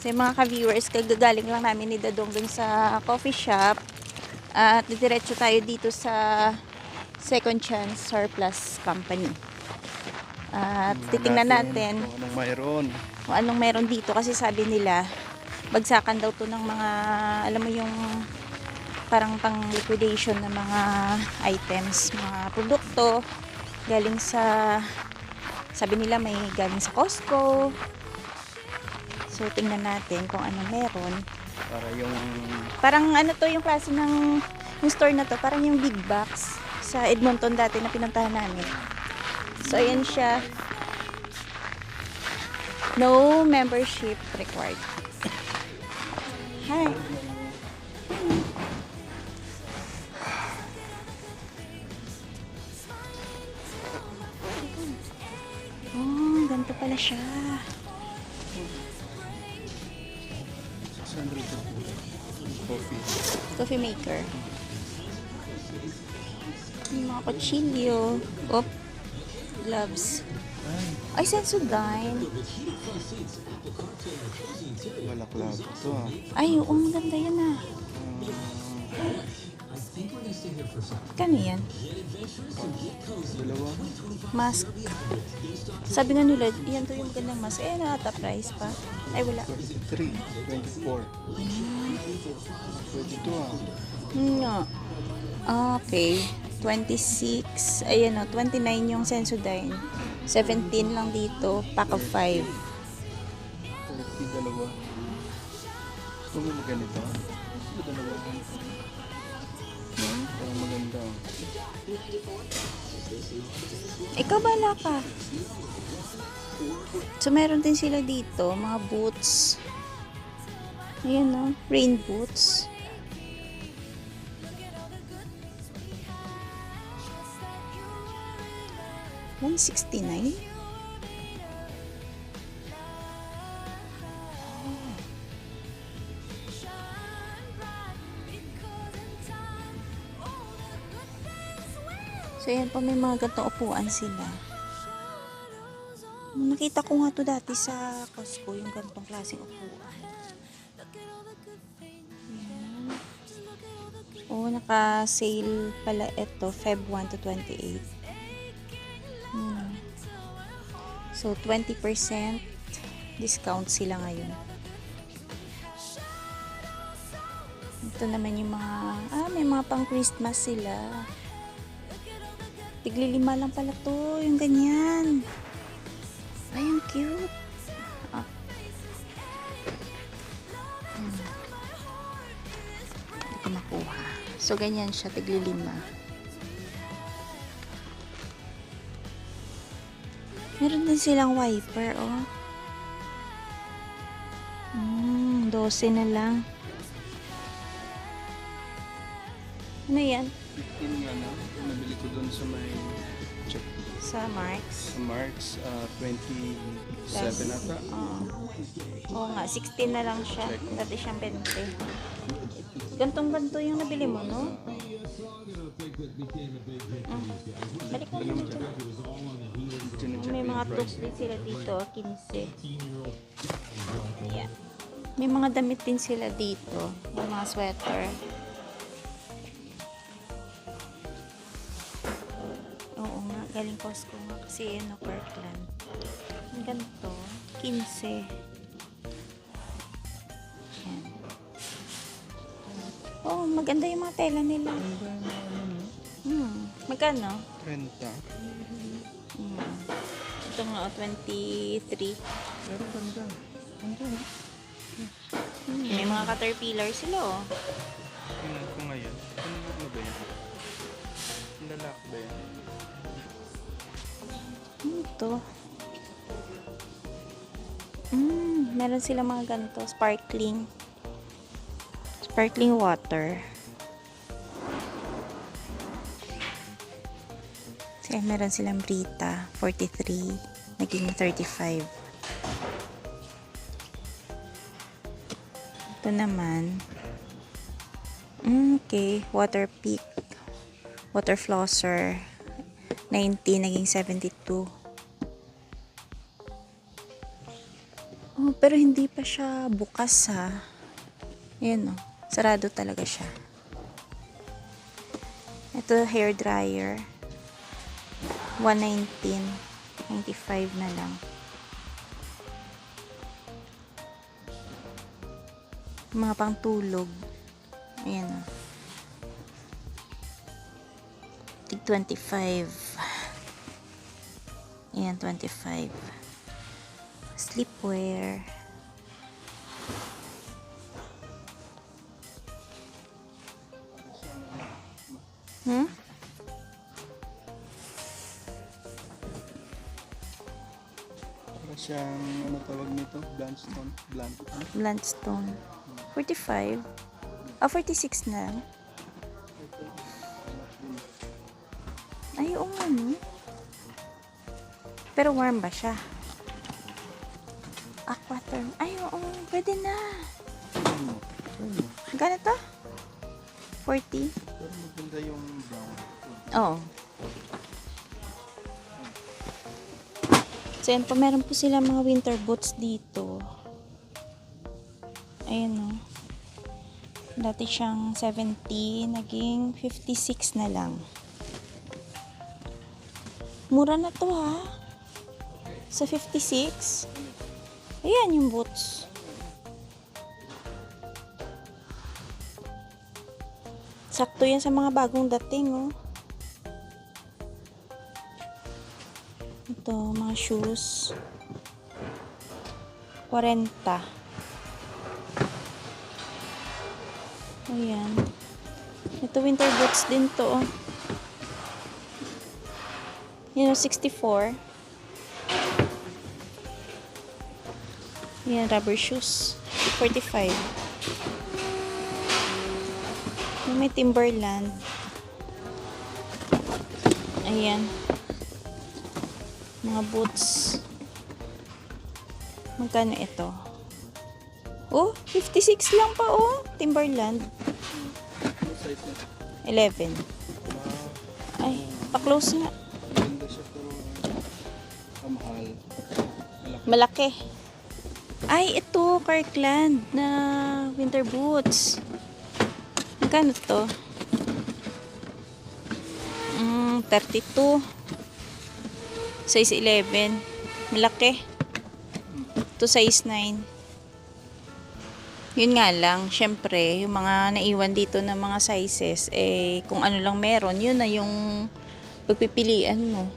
So yung mga ka-viewers, kagagaling lang namin ni Dadong dun sa coffee shop. At diretso tayo dito sa Second Chance Surplus Company. At titingnan natin kung anong mayroon. kung anong meron dito kasi sabi nila bagsakan daw to ng mga, alam mo yung parang pang liquidation ng mga items, mga produkto galing sa, sabi nila may galing sa Costco. So tingnan natin kung ano meron. Para yung Parang ano to yung klase ng yung store na to, parang yung big box sa Edmonton dati na pinuntahan namin. So ayan siya. No membership required. Hi. Oh, ganito pala siya. 600 coffee. Coffee maker. Yung mga kutsilyo. Oop. Gloves. Ay, Sensodyne. Balaklava ito ah. Ay, oo, maganda yan ah. Kano yan? Dalawa. Mask. Sabi nga nila, yan to yung magandang mask. Eh, nata price pa. Ay, wala. 23, 24. Pwede ito ah. Nga. Okay. 26. Ayan o, 29 yung Sensodyne. 17 lang dito. Pack of 5. 30, dalawa. Gusto mo maganito? Dalawa. Parang maganda. Ikaw bala ka. So, meron din sila dito, mga boots. Ayan o, rain boots. $169. So, yan po, may mga gantong upuan sila. Nakita ko nga to dati sa Costco, yung gantong klaseng upuan. Ayan. Oh, naka-sale pala ito, Feb 1 to 28. So, 20% discount sila ngayon. Ito naman yung mga, may mga pang Christmas sila. Tigli 5 lang pala to, yung ganyan. Ay, ang cute. Ah. Hindi ko makuha. So, ganyan siya, tigli 5. Meron din silang wiper, oh. 12 na lang. Ano yan? 15 nga na. Nabili ko dun sa may check. Sa Marks. Sa Marks, 27 ata. Oo nga, 16 na lang siya. Dati siyang 20. Gantong-ganto yung nabili mo, no? Balik mo na dito. May mga tools din sila dito, 15. Yeah. May mga damit din sila dito. Yung mga sweater. Oo nga, galing Costco nga. Kasi ano, Kirkland. Ang ganito, 15. Yan. Oh, maganda yung mga tela nila. Magkano? 30. Ito nga, 23. Pero ganda. Ganda. May mga caterpillar sila, oh. Tingnan ko ngayon. Ano ba yan? Lalaki ba yan? Ito. Meron sila mga ganito, sparkling water. Kasi meron silang Brita, 43, naging 35. Ito naman, okay, water pick, water flosser, 90, naging 72. Pero hindi pa siya bukas ha. Ayan o. Sarado talaga siya. Ito hair dryer. 119. 95 na lang. Mga pangtulog. Ayan o. Tig 25. Ayan, 25. Sleepwear. Hmm? Para siyang, ano tawag nito? Bluntstone. Bluntstone. 45. 46 na. Ay, oo nga no. Pero warm ba siya? Aquatherm. Ay, oo. Pwede na. Gano to? 40? Pero maganda yung brown. Oo. So, yan po. Meron po sila mga winter boots dito. Ayan o. Dati siyang 70. Naging 56 na lang. Mura na to ha. Sa 56. Ayan yung boots. Sakto yan sa mga bagong dating, oh. Ito, mga shoes. 40. Ayan. Ito, winter boots din to, oh. Yan, 64. Yan, rubber shoes. 45. May Timberland. Ayan. Mga boots. Magkano ito? Oh, 56 lang pa, oh. Timberland. Ano size niya? 11. Ay, pa-close nga. Maganda siya pero mahal. Malaki. Ay, ito, Kirkland na winter boots. Magkano to? 32. Size 11. Malaki. To size 9. Yun nga lang, syempre, yung mga naiwan dito ng mga sizes, eh, kung ano lang meron, yun na yung pagpipilian mo.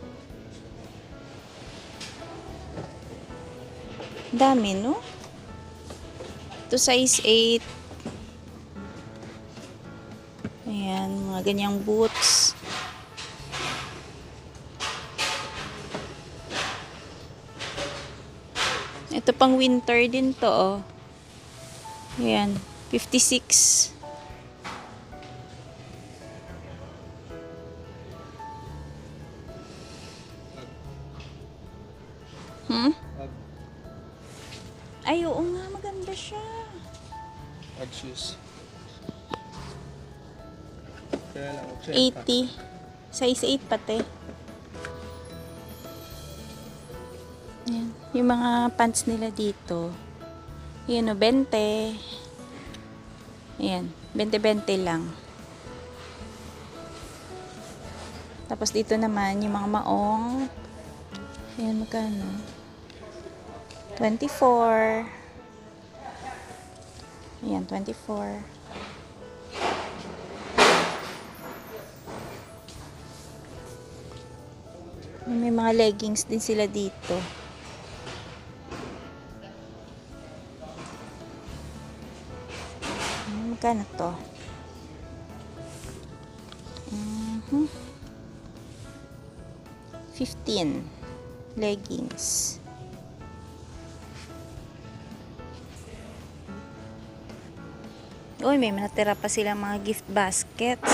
Dami, no? To size 8. Ayan, mga ganyang boots. Ito pang winter din to, oh. Ayan, 56. Ay, oo nga, maganda siya. Ag shoes. Kaya lang, 80. Size 8 pati. Ayan. Yung mga pants nila dito. Ayan o, 20. Ayan, 20-20 lang. Tapos dito naman, yung mga maong. Ayan, magkano? 24. Ayan, 24. May mga leggings din sila dito. Magkano to? 15 leggings. Uy, may natira pa sila mga gift baskets.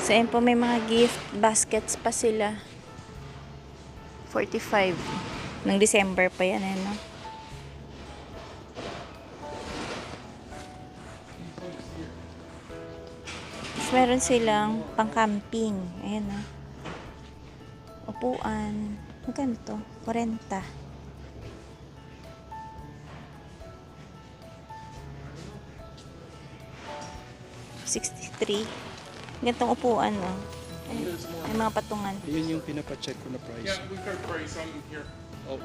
Sa po may mga gift baskets pa sila. 45. Nung December pa yan, eh, no? Tapos meron silang pang-camping. Ayan, no? Upuan. Magkano to? 40. 63. Gantong upuan, oh. Ay, mga patungan. Yun yung pinapacheck ko na price. Yeah, we could buy some here. Oh.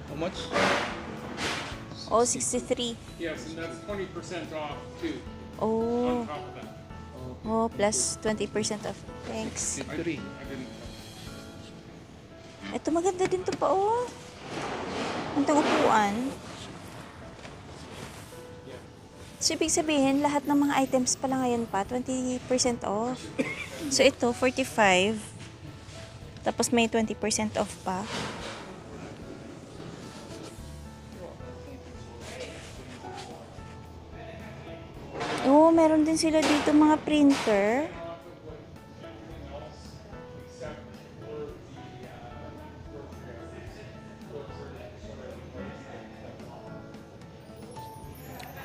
How much? Oh, 63. Yes, and that's 20% off too, Oh. on top of that. Oh, plus 20% off. Thanks. 63. I didn't. Ito maganda din to pa, oh. Gantong upuan. So, ibig sabihin, lahat ng mga items pala ngayon pa, 20% off. So, ito, 45. Tapos, may 20% off pa. Oh, meron din sila dito mga printer.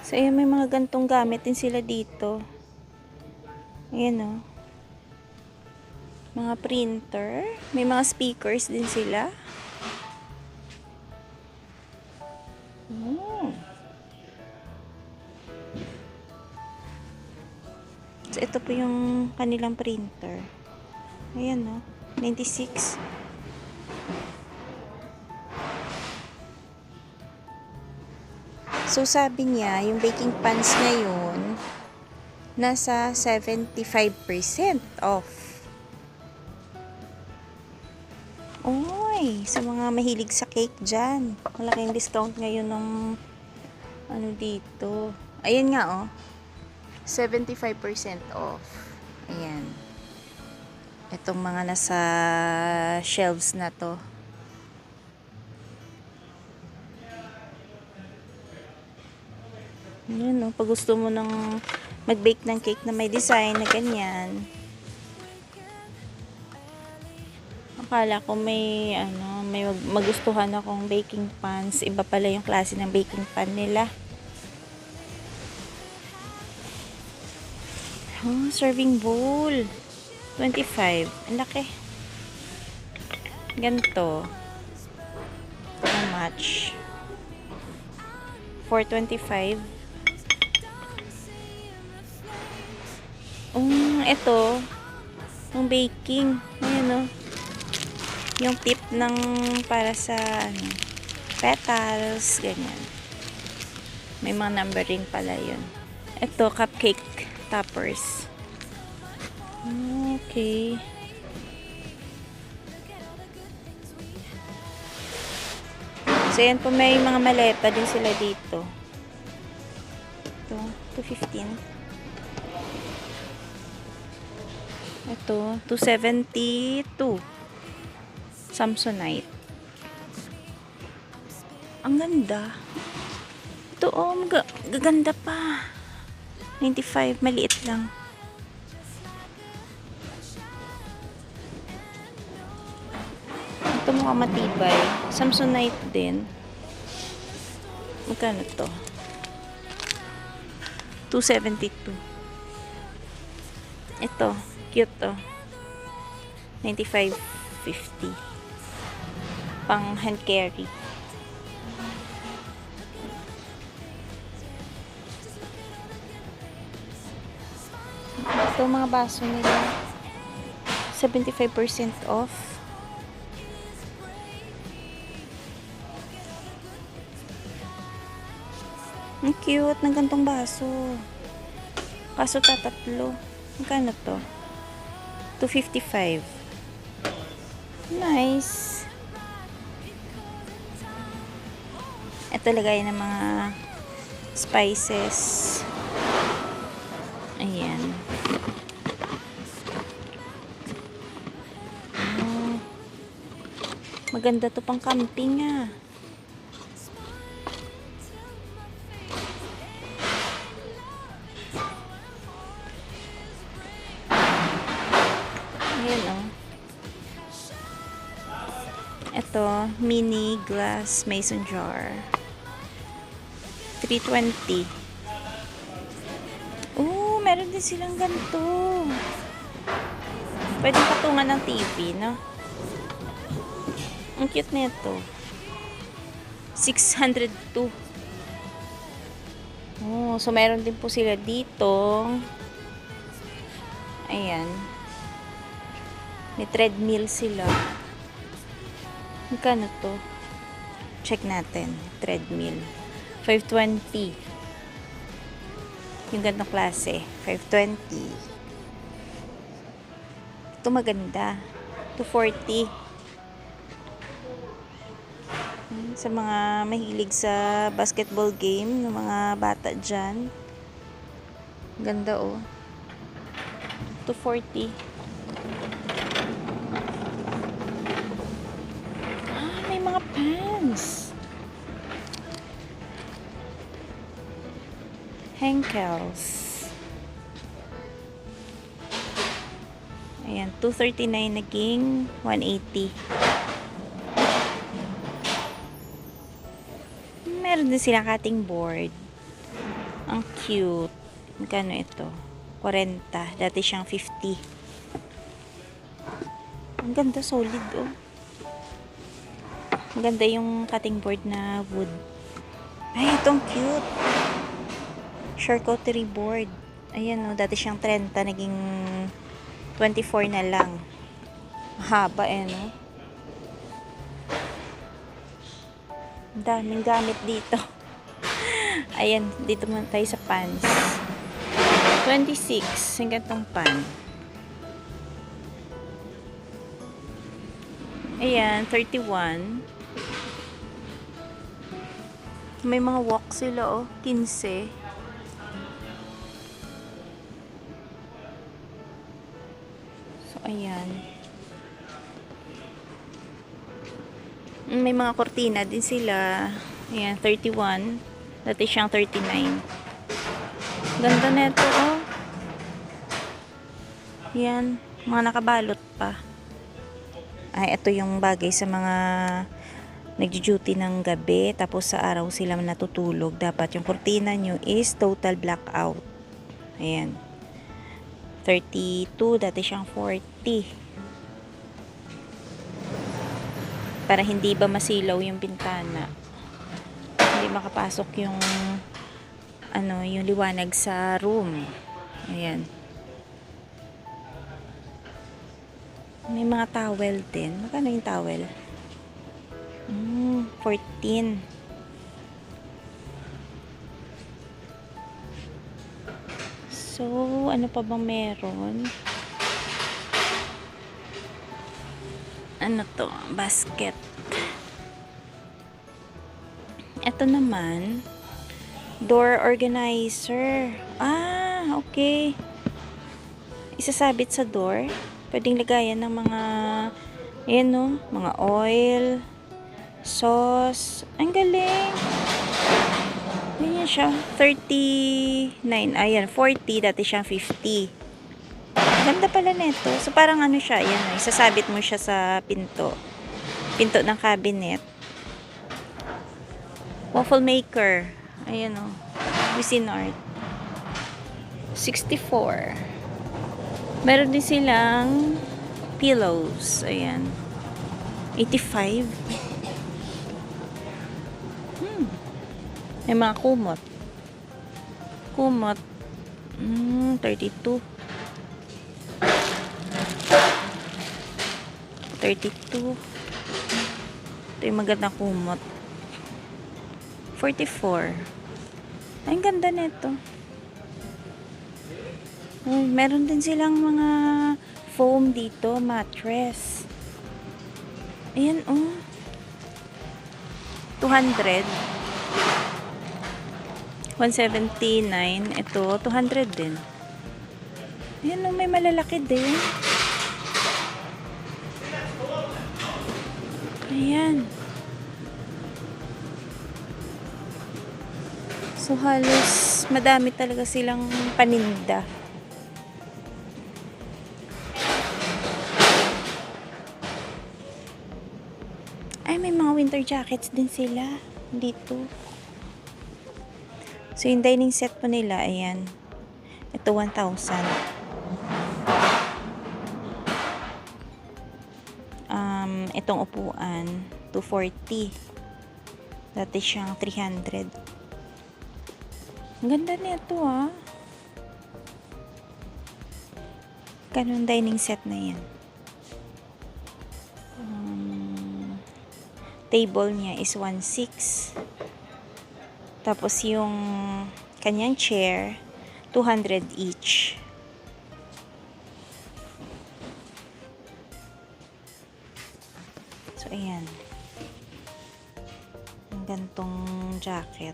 So, ayan, may mga gantong gamit din sila dito. Ayan, oh. Mga printer. May mga speakers din sila. So, ito po yung kanilang printer. Ayan, oh. 96. So, sabi niya, yung baking pans ngayon, nasa 75% off. Oy, sa mga mahilig sa cake dyan. Malaking discount ngayon ng ano dito. Ayan nga, oh. 75% off. Ayan. Itong mga nasa shelves na to. Ayan, no? Pag gusto mo ng mag-bake ng cake na may design na ganyan. Akala ko may may magustuhan akong baking pans. Iba pala yung klase ng baking pan nila. Oh, serving bowl. 25. Ang laki. Ganito. How much? 425. Ito, yung baking. Ayan, oh. Yung tip ng para sa petals, ganyan. May mga numbering pala yun. Ito, cupcake toppers. Okay. So, yan po, may mga maleta din sila dito. Ito, 215. Ito, 272. Samsonite. Ang ganda. Ito, oh, gaganda pa. 95, maliit lang. Ito mukhang matibay. Samsonite din. Magkano to? 272. Ito, cute to. 95.50. Pang hand carry. Ito mga baso nila. 75% off. Ang cute ng gantong baso. Kaso tatatlo. Magkano to? 255. Nice. Ito lagay ng mga spices. Ayan. Oh. Maganda to pang camping, ah. Ayan, oh. Ito, mini glass mason jar. 320. Oh, meron din silang ganito. Pwede patungan ng TV, no? Ang cute nito. 602. Oh, so meron din po sila dito Ayan. May treadmill sila. Magkano to? Check natin. Treadmill. 520. Yung ganitong klase. 520. Ito maganda. 240. Sa mga mahilig sa basketball game, ng mga bata dyan. Ganda oh. 240. May mga pants. Henkels. Ayan, 239 naging 180. Meron din silang cutting board. Ang cute. Magkano ito? 40. Dati siyang 50. Ang ganda, solid oh. Maganda yung cutting board na wood. Ay, itong cute. Charcuterie board. Ayan oh, dati siyang 30, naging 24 na lang. Haba eh, no? Daming gamit dito. Ayan, dito muna tayo sa pants. 26. Yung gantong pan. Ayan, 31. May mga walk sila, oh. 15. So, ayan. May mga kortina din sila. Ayan, 31. Dati siyang 39. Ganda neto, oh. Ayan, mga nakabalot pa. Ay, ito yung bagay sa mga nagjo-duty ng gabi, tapos sa araw sila natutulog. Dapat yung kortina nyo is total blackout. Ayan. 32, dati siyang 40. Para hindi ba masilaw yung bintana. Hindi makapasok yung yung liwanag sa room. Ayan. May mga towel din. Magkano yung towel? 14. So, ano pa bang meron? Ano to? Basket. Ito naman, door organizer. Ah, okay. Isasabit sa door. Pwedeng lagayan ng mga mga oil, sauce. Ang galing. Ganyan siya. 39. Ayan, 40. Dati siyang 50. Ganda pala nito. So, parang ano siya. Ayan, isasabit mo siya sa pinto. Pinto ng cabinet. Waffle maker. Ayan o. Cuisinart. 64. Meron din silang pillows. Ayan. 85. May mga kumot. Kumot. 32. 32. Ito yung magandang kumot. 44. Ay, ang ganda nito. Meron din silang mga foam dito, mattress. Ayan, oh. 200. 179. Ito, 200 din. Ayan, oh, may malalaki din. Ayan. So, halos madami talaga silang paninda. Ay, may mga winter jackets din sila dito. So, yung dining set po nila, ayan. Ito, 1,000. Itong upuan, 240. Dati siyang 300. Ang ganda nito, ah. Ganun dining set na yan. Table niya is 1.6. Tapos yung kanyang chair, 200 each. So, ayan. Ang gantong jacket.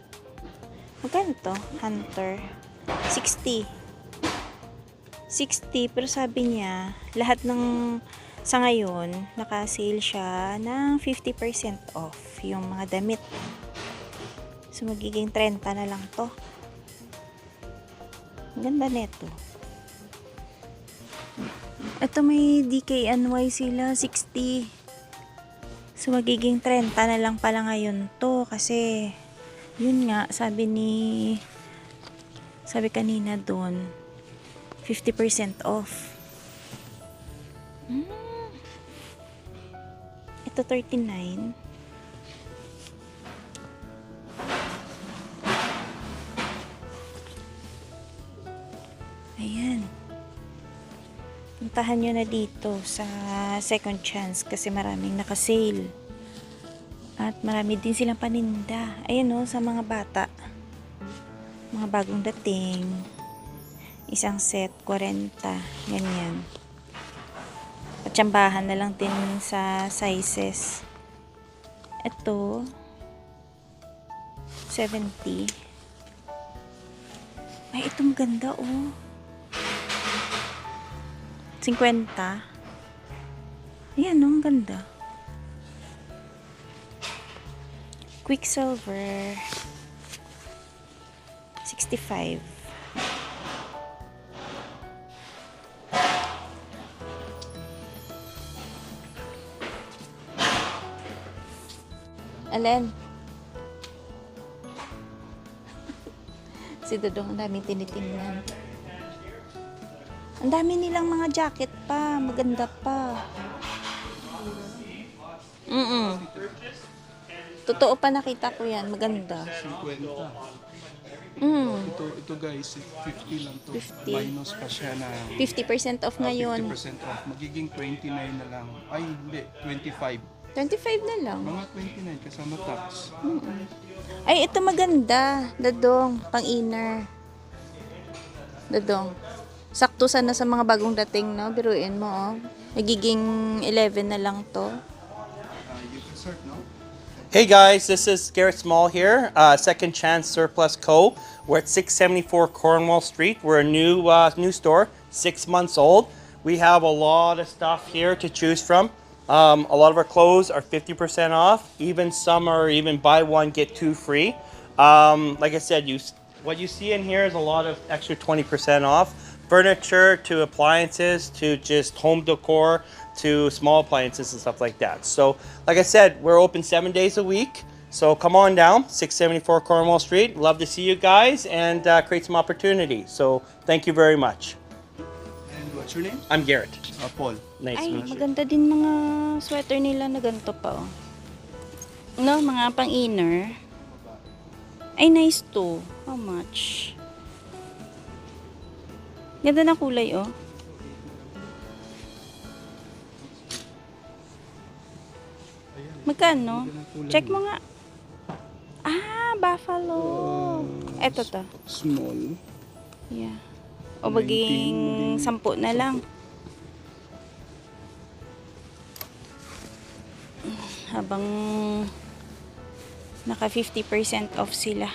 Magkano to? Hunter. 60. 60, pero sabi niya, lahat ng sa ngayon, naka-sale siya ng 50% off yung mga damit. So, magiging 30 na lang to. Ang ganda neto. Ito may DKNY sila, 60. So, magiging 30 na lang pala ngayon to. Kasi, yun nga, sabi kanina doon, 50% off. Ito 39. Ayan. Puntahan nyo na dito sa Second Chance kasi maraming naka-sale. At marami din silang paninda. Ayan o, sa mga bata. Mga bagong dating. Isang set, 40. Ganyan. Patsambahan na lang din sa sizes. Ito, 70. Ay, itong ganda, oh. 50. Ayan, oh, ang ganda. Quicksilver, 65. Alin? Si Dodong, ang daming tinitingnan. Ang dami nilang mga jacket pa. Maganda pa. Totoo pa, nakita ko yan. Maganda. 50. Mm. Ito guys, 50 lang to. 50. Minus pa siya na 50% off ngayon. 50% off. Magiging 29 na lang. Ay, hindi. 25. 25 na lang. Mga 29 kasama tax. Ay, ito maganda. Dadong, pang inner. Dadong. Sakto sana sa mga bagong dating, no? Biruin mo, oh. Nagiging 11 na lang to. You can start, no? Hey guys, this is Garrett Small here, Second Chance Surplus Co. We're at 674 Cornwall Street. We're a new store, 6 months old. We have a lot of stuff here to choose from. A lot of our clothes are 50% off. Even some are even buy one get two free. Like I said, what you see in here is a lot of extra 20% off. Furniture to appliances to just home decor to small appliances and stuff like that. So, like I said, we're open 7 days a week. So come on down, 674 Cornwall Street. Love to see you guys and create some opportunity. So thank you very much. And what's your name? I'm Garrett. Paul. Nice Ay, to meet you. maganda din mga sweater nila na ganito pa, oh. No, mga pang inner. Ay, nice to. How much? Ganda na kulay, oh. Magkano? Check mo nga. Ah, buffalo. Eto to. Small. Yeah. O maging 10 na lang. Habang naka 50% off sila.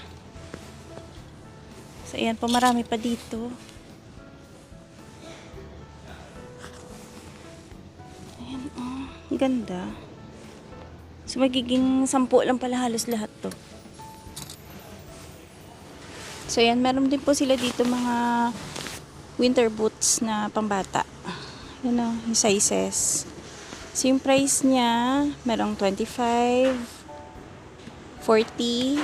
So, ayan po, marami pa dito. Ayan, oh. Ang ganda. So, magiging 10 lang pala halos lahat to. So, ayan, meron din po sila dito mga winter boots na pambata. Yan o, yung sizes. So, yung price niya, merong 25, 40,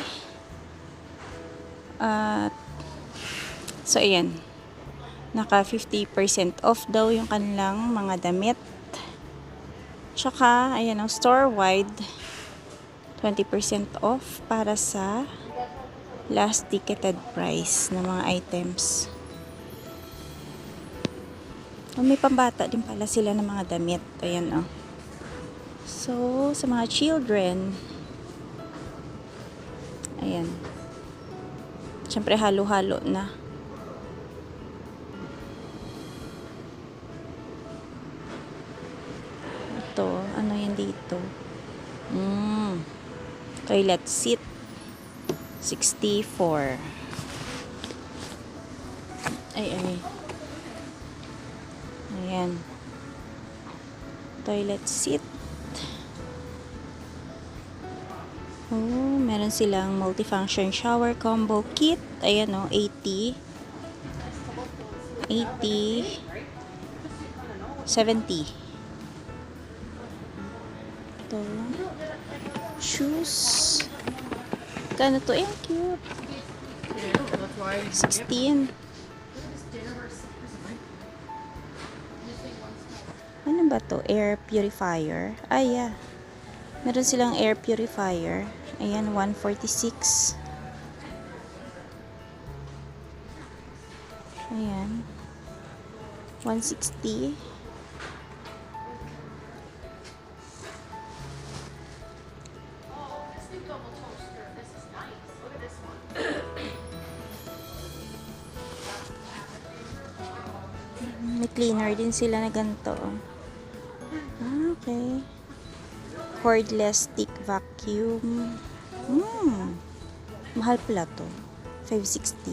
so, ayan. Naka 50% off daw yung kanilang mga damit. Tsaka, ayan ang store-wide, 20% off para sa last ticketed price ng mga items. Oh, may pambata din pala sila ng mga damit. Ayan, oh. So, sa mga children, ayan. Siyempre, halo-halo na. Ito, ano yan dito? Toilet seat. 64. Ay. Ayan. Toilet seat. Oh, meron silang multifunction shower combo kit. Ayan, oh, 80. 70. Ito. Shoes. Kano to? Ayan, cute. 16. Ano ba to? Air purifier. Ay, yeah. Meron silang air purifier. Ayan, 146. Ayan. 160. May cleaner din sila na ganito. Okay. Cordless stick vacuum. Mahal pala to. 560.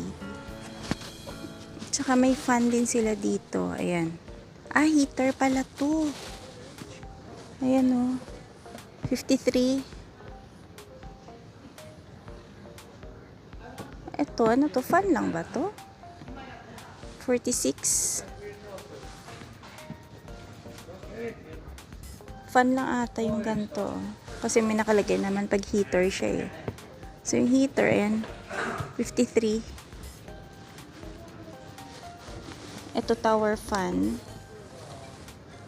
Tsaka may fan din sila dito. Ayan. Heater pala to. Ayan, oh. 53. Ito, ano to? Fan lang ba to? 46. Fan lang ata yung ganito. Kasi may nakalagay naman pag heater siya eh. So yung heater, ayan. 53. Ito tower fan.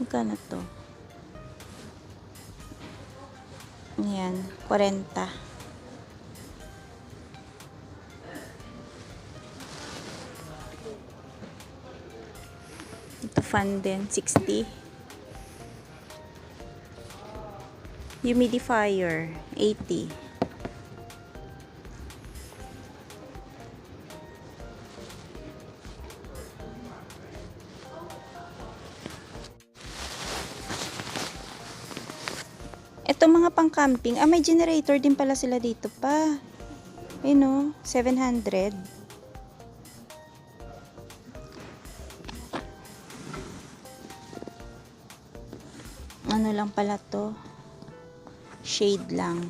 Magkano to? Ayan, 40. Ito fan din, 60. Humidifier, 80. Ito mga pang-camping. May generator din pala sila dito pa. Ayun, oh, 700. Ano lang pala to? Shade lang.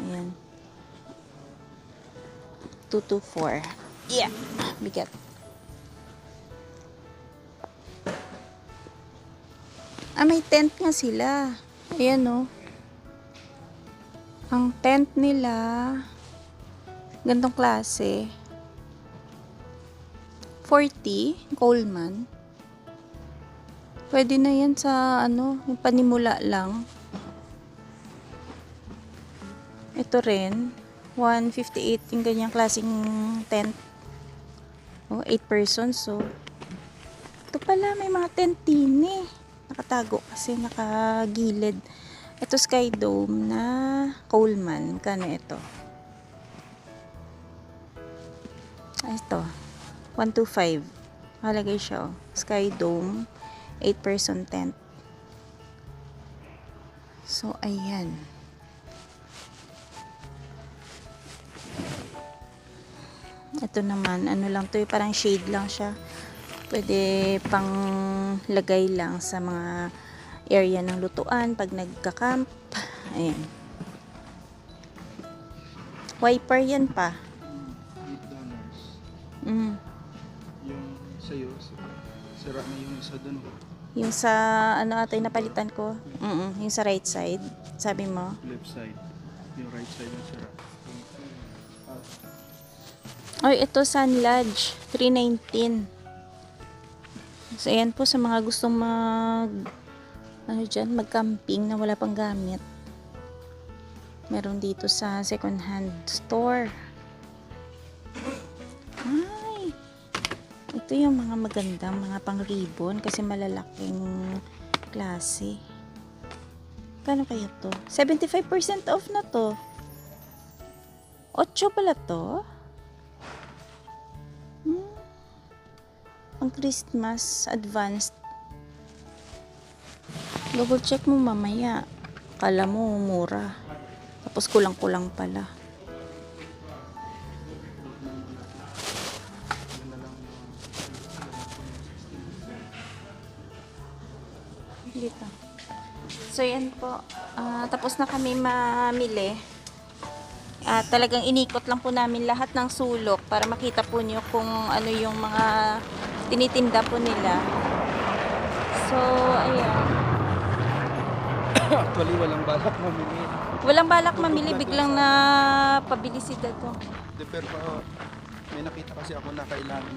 Ayan. 224. Yeah. Bigat. May tent nga sila. Ayan, oh. Ang tent nila, gantong klase. 40, Coleman. Pwede na yan sa, yung panimula lang. Ito rin, 158 yung ganyang klaseng tent. 8 persons, so. Ito pala, may mga tent din eh. Nakatago kasi, nakagilid. Ito Sky Dome na Coleman. Kano ito? Ito. 125. Malagay siya, oh. Sky Dome. 8-person tent. So, ayan. Ito naman, ano lang to, parang shade lang siya. Pwede pang lagay lang sa mga area ng lutuan pag nagka-camp. Ayan. Wiper yan pa. $8. Yung sa'yo, sira na yung isa dun. Yung sa, ata yung napalitan ko. Yung sa right side. Sabi mo. Left side. Yung right side yung sira. Ay, ito Sun Lodge. 319. So, ayan po sa mga gustong mag-camping na wala pang gamit. Meron dito sa second hand store. Ay, Ito yung mga magandang mga pang ribbon kasi malalaking klase. Kano kaya to? 75% off na to. 8 pala to. Pang Christmas advanced. Double check mo mamaya. Kala mo mura. Tapos kulang-kulang pala. Dito. So yan po. Tapos na kami mamili. Talagang inikot lang po namin lahat ng sulok para makita po nyo kung ano yung mga tinitinda po nila. So, ayan. Actually, walang balak mamili. Walang balak mamili, biglang na pabilisidad to. Pero may nakita kasi ako na kailangan.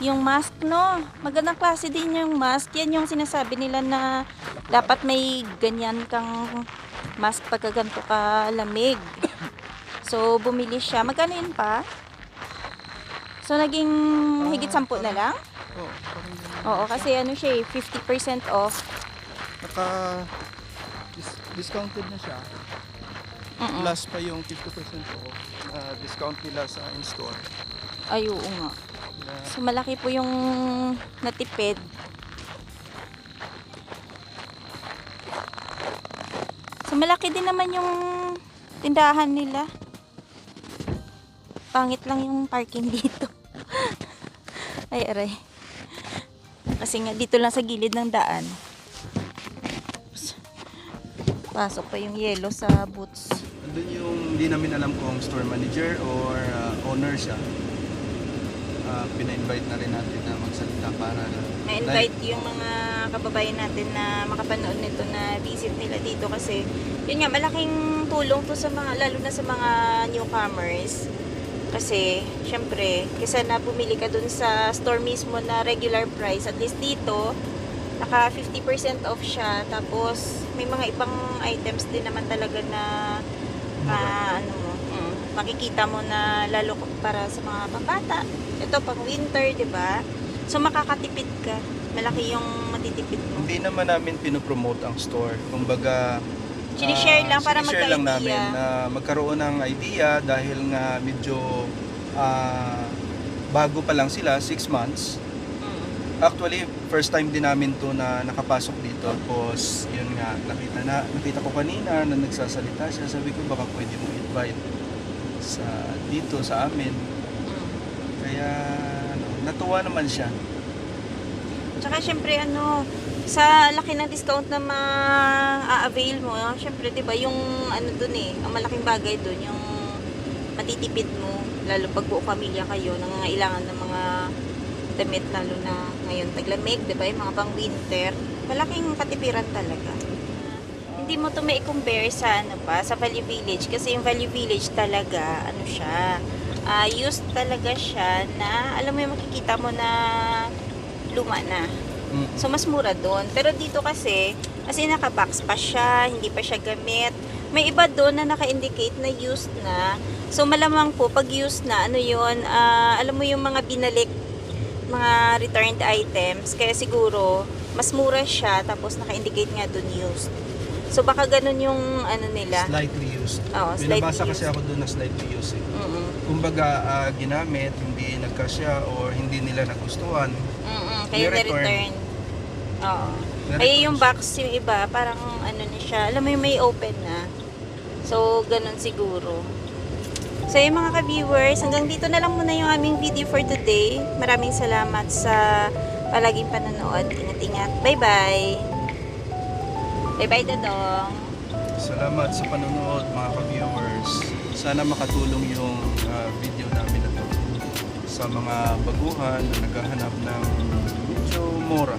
Yung mask, no? Magandang klase din yung mask. Yan yung sinasabi nila na dapat may ganyan kang mask pagka ganito ka lamig. So, bumili siya. Magkano yun pa? So, naging higit 10 na lang? Oo, Oo, kasi ano siya eh, 50% off. Discounted na siya. Plus pa yung 50% off discount nila sa in-store. Ay, oo nga. So, malaki po yung natipid. So, malaki din naman yung tindahan nila. Pangit lang yung parking dito. Ay, aray. Kasi nga, dito lang sa gilid ng daan. Pasok pa yung yellow sa boots. Doon yung hindi namin alam kung store manager or owner siya. Pina-invite na rin natin na magsalita para Na-invite yung mga kababayan natin na makapanood nito na visit nila dito kasi yun nga, malaking tulong to sa mga, lalo na sa mga newcomers. Kasi, syempre, kaysa na bumili ka dun sa store mismo na regular price, at least dito, naka 50% off siya. Tapos, may mga ibang items din naman talaga na makikita mo na lalo para sa mga pambata. Ito, pang winter, di ba? So, makakatipid ka. Malaki yung matitipid mo. Hindi naman namin pinopromote ang store. Kumbaga, Sinishare lang para sinishare lang namin magka-idea. na magkaroon ng idea dahil nga medyo bago pa lang sila, 6 months. Actually, first time din namin to na nakapasok dito. Tapos, yun nga, nakita ko kanina na nagsasalita siya. Sabi ko, baka pwede mo invite dito sa amin. Kaya, natuwa naman siya. Tsaka syempre sa laki ng discount na ma-avail mo, syempre 'di ba, yung doon ang malaking bagay doon, yung matitipid mo lalo pag buo pamilya kayo, nangangailangan ng mga damit lalo na ngayon taglamig, 'di ba, yung mga pang winter, malaking katipiran talaga. Hindi mo to mai-compare sa sa Value Village kasi yung Value Village talaga siya, used talaga siya na alam mo yung makikita mo na luma na. So, mas mura doon. Pero dito kasi naka-box pa siya, hindi pa siya gamit. May iba doon na naka-indicate na used na. So, malamang po, pag used na, alam mo yung mga binalik, mga returned items. Kaya siguro, mas mura siya, tapos naka-indicate nga doon used. So, baka ganun yung nila. Slightly used. Oo, slightly Binabasa kasi used. ako doon na slightly used. Kumbaga, ginamit, hindi nagkasya or hindi nila nagustuhan. Kaya Ni-return. na-return. Oo. Na-return Kaya yung siya. box, yung iba, parang na siya. Alam mo yung may open na. So, ganun siguro. So, yung mga ka-viewers, hanggang dito na lang muna yung aming video for today. Maraming salamat sa palaging panonood. Ingat-ingat. Bye-bye! Bye-bye, Dodong! Salamat sa panonood mga ka-viewers. Sana makatulong yung video namin na to sa mga baguhan na naghahanap ng medyo mura.